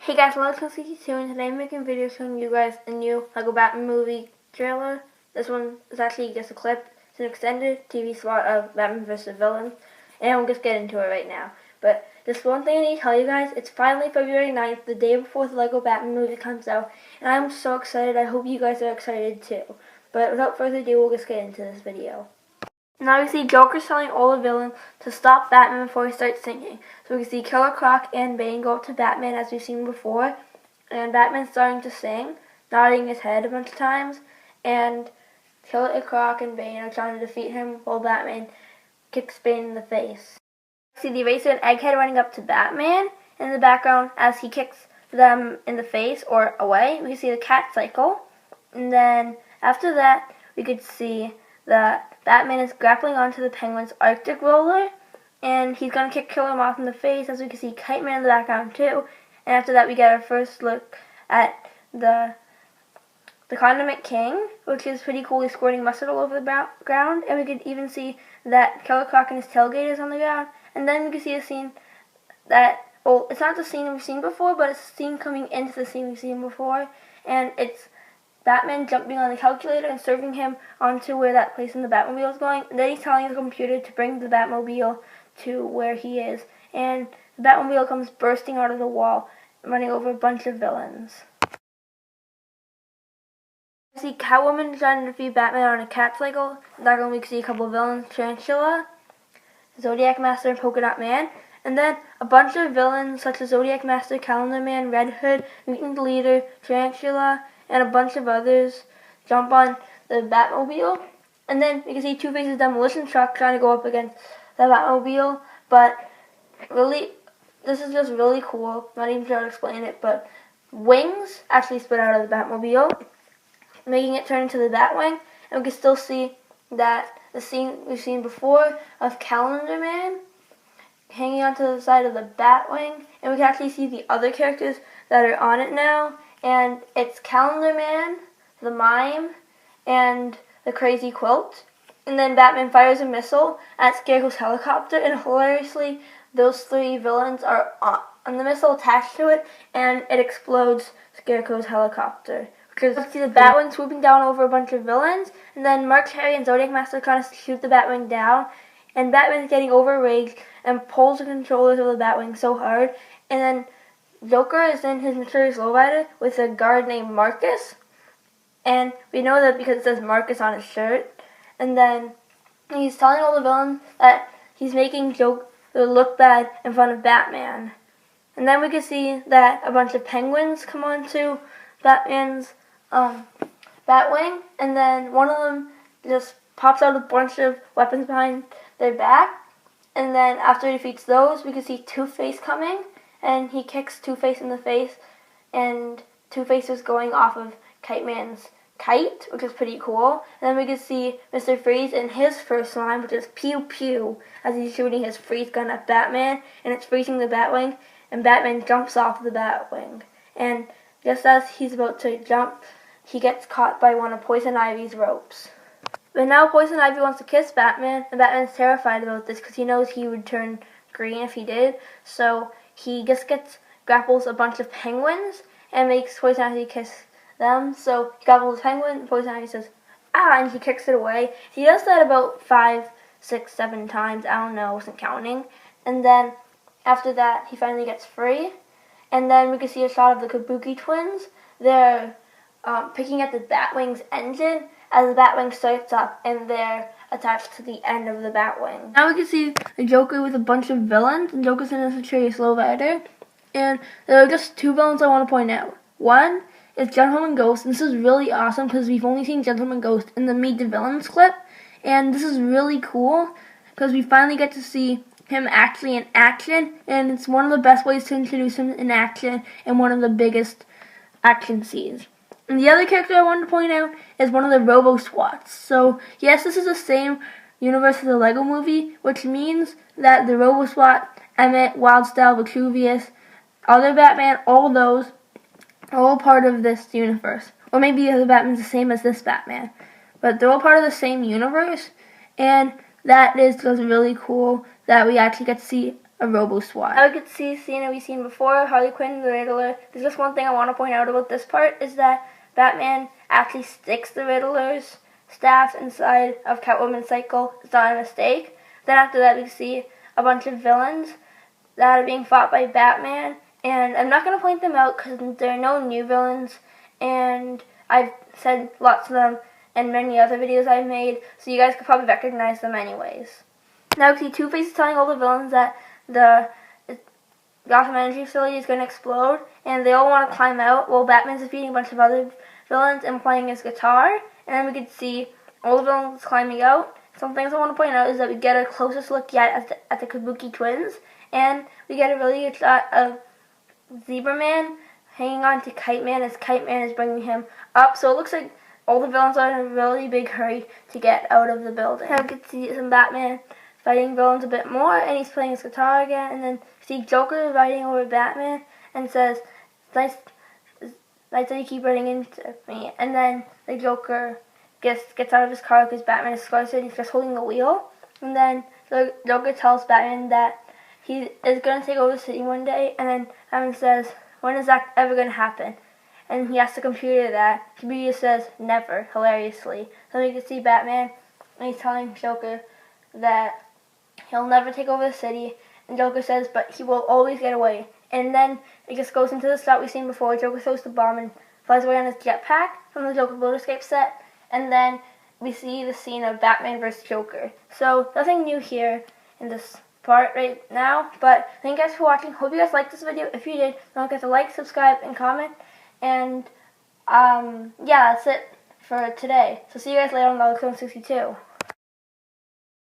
Hey guys, welcome to CT2, and today I'm making a video showing you guys a new Lego Batman movie trailer. This one is actually just a clip. It's an extended TV slot of Batman vs. Villains, and we'll just get into it right now. But just one thing I need to tell you guys, it's finally February 9th, the day before the Lego Batman movie comes out, and I'm so excited. I hope you guys are excited too. But without further ado, we'll just get into this video. Now we see Joker's telling all the villains to stop Batman before he starts singing. So we can see Killer Croc and Bane go up to Batman as we've seen before. And Batman's starting to sing, nodding his head a bunch of times. And Killer Croc and Bane are trying to defeat him while Batman kicks Bane in the face. We see the Eraser and Egghead running up to Batman in the background as he kicks them in the face or away. We can see the cat cycle. And then after that, we could see that Batman is grappling onto the Penguin's Arctic roller, and he's going to kick Killer Moth in the face, as we can see Kite Man in the background too. And after that, we get our first look at the Condiment King, which is pretty cool. He's squirting mustard all over the ground, and we could even see that Killer Croc and his tailgate is on the ground. And then we can see a scene that, well, it's not the scene we've seen before, but it's a scene coming into the scene we've seen before, and it's Batman jumping on the calculator and serving him onto where that place in the Batmobile is going. And then he's telling the computer to bring the Batmobile to where he is. And the Batmobile comes bursting out of the wall, running over a bunch of villains. We see Catwoman trying to defeat Batman on a cat cycle. Then we can see a couple of villains, Tarantula, Zodiac Master, and Polka Dot Man. And then a bunch of villains such as Zodiac Master, Calendar Man, Red Hood, Mutant Leader, Tarantula, and a bunch of others jump on the Batmobile. And then you can see Two-Face's demolition truck trying to go up against the Batmobile. But really, this is just really cool. I'm not even sure how to explain it, but wings actually spit out of the Batmobile, making it turn into the Batwing. And we can still see that the scene we've seen before of Calendar Man hanging onto the side of the Batwing. And we can actually see the other characters that are on it now. And it's Calendar Man, the Mime, and the Crazy Quilt. And then Batman fires a missile at Scarecrow's helicopter, and hilariously, those three villains are on the missile attached to it, and it explodes Scarecrow's helicopter. Because you see the Batwing swooping down over a bunch of villains, and then Mark Terry and Zodiac Master trying to shoot the Batwing down, and Batman's getting overraged and pulls the controllers of the Batwing so hard, and then Joker is in his mysterious lowrider with a guard named Marcus, and we know that because it says Marcus on his shirt. And then he's telling all the villains that he's making Joker look bad in front of Batman. And then we can see that a bunch of penguins come onto Batman's Batwing, and then one of them just pops out a bunch of weapons behind their back. And then after he defeats those, we can see Two-Face coming, and he kicks Two-Face in the face, and Two-Face is going off of Kite Man's kite, which is pretty cool. And then we can see Mr. Freeze in his first line, which is pew pew, as he's shooting his freeze gun at Batman, and it's freezing the Batwing, and Batman jumps off the Batwing. And just as he's about to jump, he gets caught by one of Poison Ivy's ropes. But now Poison Ivy wants to kiss Batman, and Batman's terrified about this because he knows he would turn green if he did. So he just grapples a bunch of penguins and makes Poison Ivy kiss them. So he grapples a penguin, and Poison Ivy says, ah, and he kicks it away. He does that about 5, 6, 7 times. I don't know, I wasn't counting. And then after that, he finally gets free. And then we can see a shot of the Kabuki twins. They're picking at the Batwing's engine as the Batwing starts up, and they're attached to the end of the Batwing. Now we can see the Joker with a bunch of villains, and Joker's in a mysterious lowrider. And there are just 2 villains I want to point out. One is Gentleman Ghost, and this is really awesome because we've only seen Gentleman Ghost in the Meet the Villains clip, and this is really cool because we finally get to see him actually in action, and it's one of the best ways to introduce him in action and one of the biggest action scenes. And the other character I wanted to point out is one of the Robo-Swats. So, yes, this is the same universe as the Lego movie, which means that the Robo-Swat, Emmett, Wildstyle, Vitruvius, other Batman, all those are all part of this universe. Or maybe the other Batman's the same as this Batman. But they're all part of the same universe, and that is just really cool that we actually get to see a Robo SWAT. Now we could see a scene we've seen before, Harley Quinn, the Riddler. There's just one thing I want to point out about this part, is that Batman actually sticks the Riddler's staff inside of Catwoman's cycle. It's not a mistake. Then after that we see a bunch of villains that are being fought by Batman, and I'm not going to point them out because there are no new villains, and I've said lots of them in many other videos I've made, so you guys could probably recognize them anyways. Now we see Two-Face is telling all the villains that the Gotham Energy facility is going to explode, and they all want to climb out while Batman's defeating a bunch of other villains and playing his guitar. And then we could see all the villains climbing out. Some things I want to point out is that we get a closest look yet at the Kabuki twins, and we get a really good shot of Zebra Man hanging on to Kite Man as Kite Man is bringing him up. So it looks like all the villains are in a really big hurry to get out of the building. Now we could see some Batman fighting villains a bit more, and he's playing his guitar again, and then see Joker riding over Batman and says, nice that you keep running into me. And then the Joker gets out of his car because Batman is explosive, he's just holding the wheel. And then the Joker tells Batman that he is going to take over the city one day, and then Batman says, when is that ever going to happen? And he asks the computer that. The computer says, never, hilariously. So you can see Batman, and he's telling Joker that he'll never take over the city, and Joker says, but he will always get away. And then it just goes into the shot we've seen before. Joker throws the bomb and flies away on his jetpack from the Joker Boat Escape set. And then we see the scene of Batman vs. Joker. So nothing new here in this part right now. But thank you guys for watching. Hope you guys liked this video. If you did, don't forget to like, subscribe, and comment. And yeah, that's it for today. So see you guys later on Alex 62.